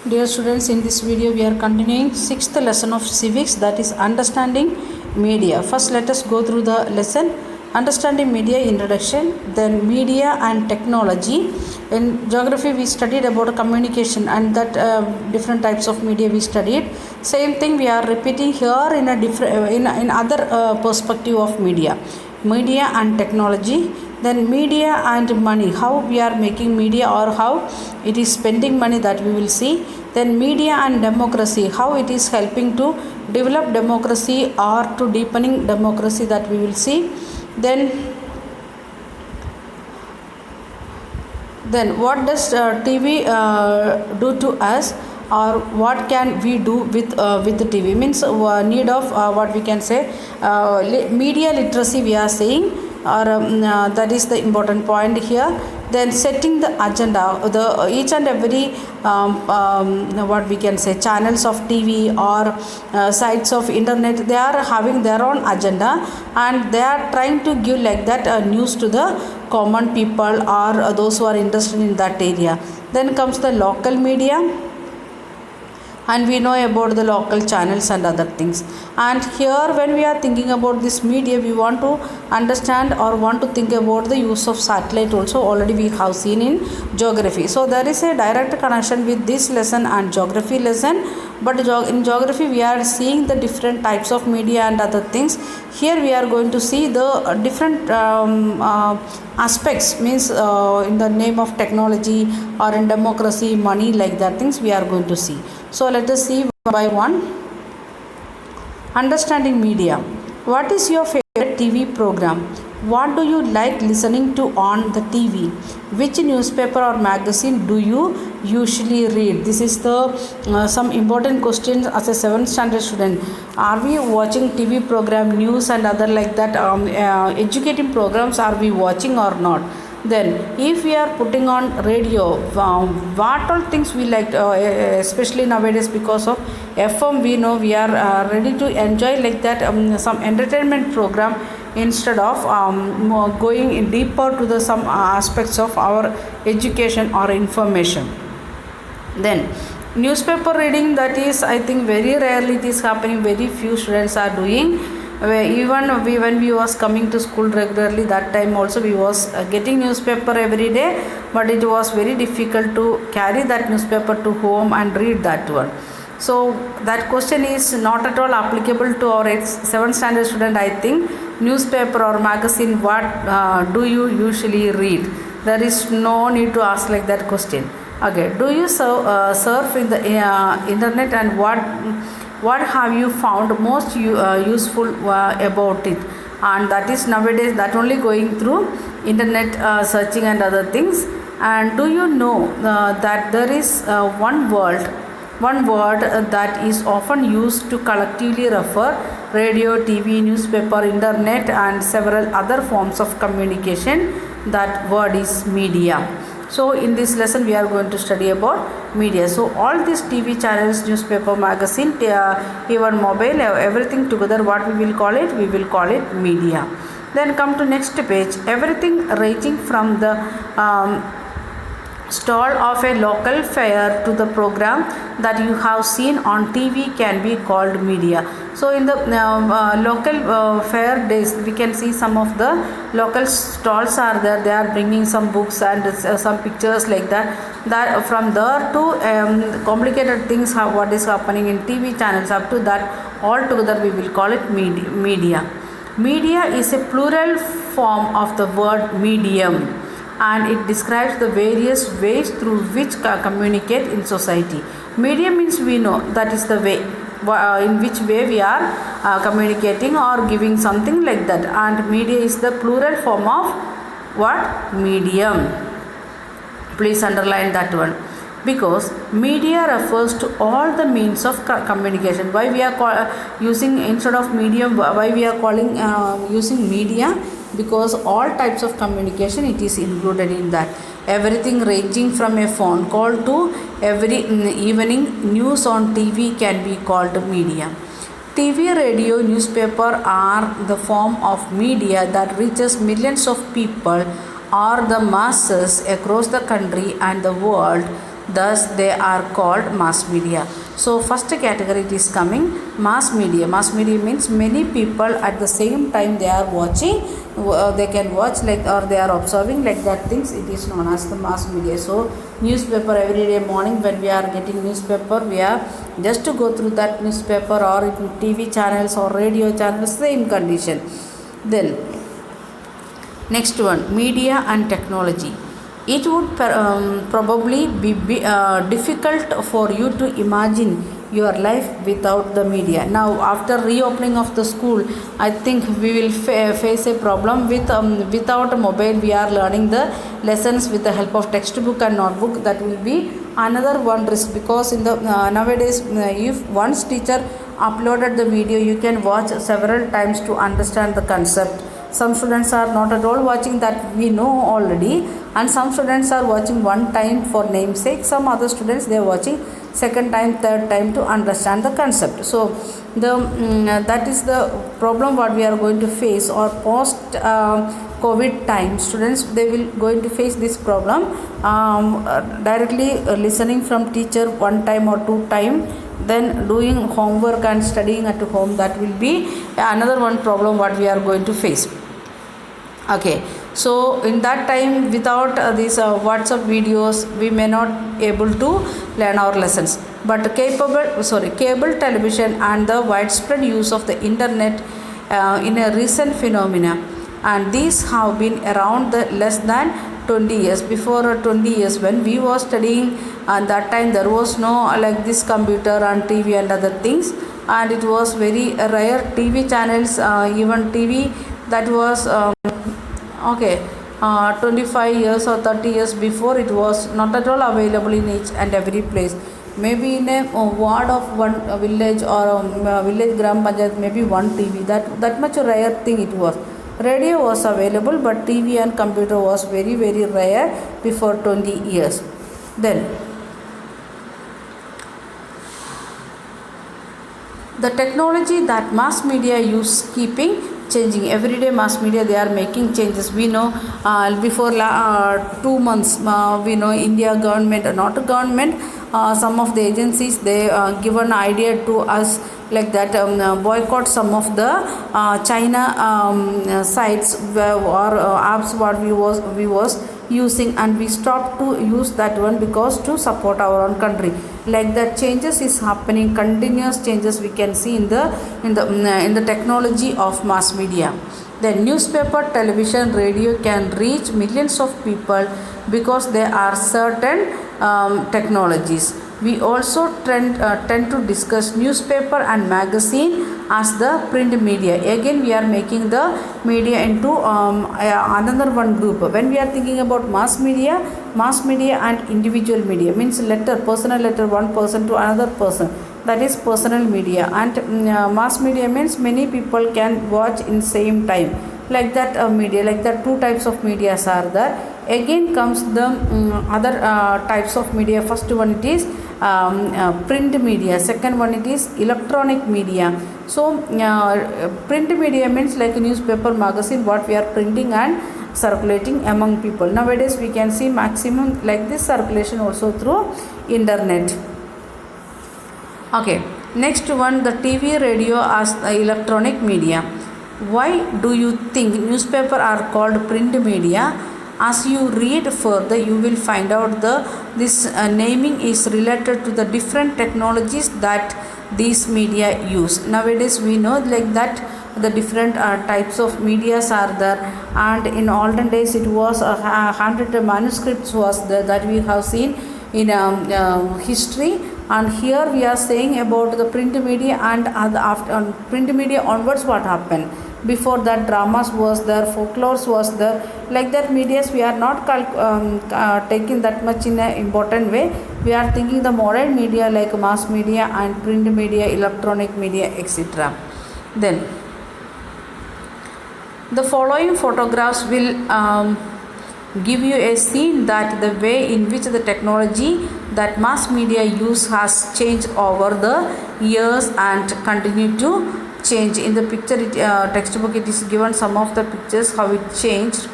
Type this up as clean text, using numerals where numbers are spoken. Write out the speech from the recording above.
Dear students, in this video we are continuing sixth lesson of civics, that is understanding media. First let us go through the lesson understanding media introduction, then media and technology. In geography we studied about communication and that different types of media we studied. Same thing we are repeating here in a different in other perspective of media and technology. Then media and money, how we are making media or how it is spending money, that we will see. Then media and democracy, how it is helping to develop democracy or to deepening democracy, that we will see. Then what does TV do to us, or what can we do with the TV, means need of what we can say media literacy we are saying, or that is the important point here. Then setting the agenda, the each and every what we can say channels of TV or sites of internet, they are having their own agenda and they are trying to give like that news to the common people or those who are interested in that area. Then comes the local media, and we know about the local channels and other things. And here when we are thinking about this media, we want to understand or want to think about the use of satellite also, already we have seen in geography. So there is a direct connection with this lesson and geography lesson, but in geography we are seeing the different types of media and other things. Here we are going to see the different aspects, means in the name of technology or in democracy, money, like that things we are going to see. So let us see one by one. Understanding media. What is your favorite TV program? What do you like listening to on the TV? Which newspaper or magazine do you usually read? This is the some important questions as a 7th standard student. Are we watching TV program, news and other like that educating programs, are we watching or not? Then if we are putting on radio, what all things we like, especially nowadays because of FM, we know we are ready to enjoy like that some entertainment program instead of going deeper to the some aspects of our education or information. Then newspaper reading, that is I think very rarely it is happening, very few students are doing. Even when we was coming to school regularly, that time also we was getting newspaper every day, but it was very difficult to carry that newspaper to home and read that one. So that question is not at all applicable to our 7th standard student. I think newspaper or magazine, what do you usually read? There is no need to ask like that question. Okay, do you surf in the internet, and what have you found most useful about it? And that is nowadays that only going through internet searching and other things. And do you know that there is one word that is often used to collectively refer radio, TV, newspaper, internet and several other forms of communication? That word is media. So in this lesson we are going to study about media. So all these TV channels, newspaper, magazine, even mobile, everything together, what we will call it? We will call it media. Then come to next page. Everything ranging from the stall of a local fair to the program that you have seen on TV can be called media. So in the local fair days, we can see some of the local stalls are there. They are bringing some books and some pictures like that. That from there to complicated things, what is happening in TV channels, up to that, all together we will call it media. Media is a plural form of the word medium, and it describes the various ways through which communicate in society. Medium means we know that is the way in which way we are communicating or giving something like that, and media is the plural form of what? Medium. Please underline that one, because media refers to all the means of communication. Why we are using instead of medium, why we are calling using media? Because all types of communication it is included in that. Everything ranging from a phone call to every evening news on TV can be called media. TV, radio, newspaper are the form of media that reaches millions of people or the masses across the country and the world thus they are called mass media. So first category it is coming mass media. Mass media means many people at the same time they are watching, they can watch like, or they are observing like that things, it is known as the mass media. So newspaper every day morning when we are getting newspaper, we are just to go through that newspaper, or TV channels or radio channels, same condition. Then next one, media and technology. It would probably be difficult for you to imagine your life without the media. Now after reopening of the school, I think we will face a problem with without a mobile we are learning the lessons with the help of textbook and notebook. That will be another one risk, because in the nowadays if once teacher uploaded the video, you can watch several times to understand the concept. Some students are not at all watching, that we know already, and some students are watching one time for namesake. Some other students they are watching second time, third time to understand the concept. So the that is the problem what we are going to face, or post COVID time students they will going to face this problem. Directly listening from teacher one time or two time, then doing homework and studying at home, that will be another one problem what we are going to face. Okay, so in that time without these WhatsApp videos, we may not able to learn our lessons. But cable television and the widespread use of the internet in a recent phenomena, and these have been around the less than 20 years. Before 20 years when we were studying, and that time there was no like this computer and TV and other things, and it was very rare TV channels, even TV that was 25 years or 30 years before, it was not at all available in each and every place. Maybe in a ward of one village or village gram panchayat, maybe one TV, that much a rare thing it was. Radio was available, but TV and computer was very very rare before 20 years. Then the technology that mass media use keeping changing every day. Mass media they are making changes. We know before 2 months we know India government, not government, some of the agencies they give an idea to us like that, boycott some of the China sites or apps what we was using, and we stopped to use that one because to support our own country. Like that changes is happening, continuous changes we can see in the technology of mass media. Then newspaper, television, radio can reach millions of people because there are certain technologies. We also tend to discuss newspaper and magazine as the print media. Again we are making the media into another one group. When we are thinking about mass media and individual media means letter, personal letter, one person to another person, that is personal media. And mass media means many people can watch in same time, like that media, like that two types of medias are there. Again comes the other types of media. First one it is print media, second one it is electronic media. So print media means like a newspaper, magazine what we are printing and circulating among people. Nowadays we can see maximum like this circulation also through internet. Okay, next one, the TV, radio as electronic media. Why do you think newspaper are called print media? As you read further, you will find out this naming is related to the different technologies that these media use. Nowadays we know like that the different types of medias are there, and in olden days it was 100 manuscripts was there that we have seen in history. And here we are saying about the print media, and after print media onwards what happened. Before that dramas was there, folklores was there, like that medias we are not taking that much in an important way. We are thinking the modern media like mass media and print media, electronic media, etc. Then the following photographs will give you a scene that the way in which the technology that mass media use has changed over the years and continue to change. In the picture textbook it is given some of the pictures how it changed.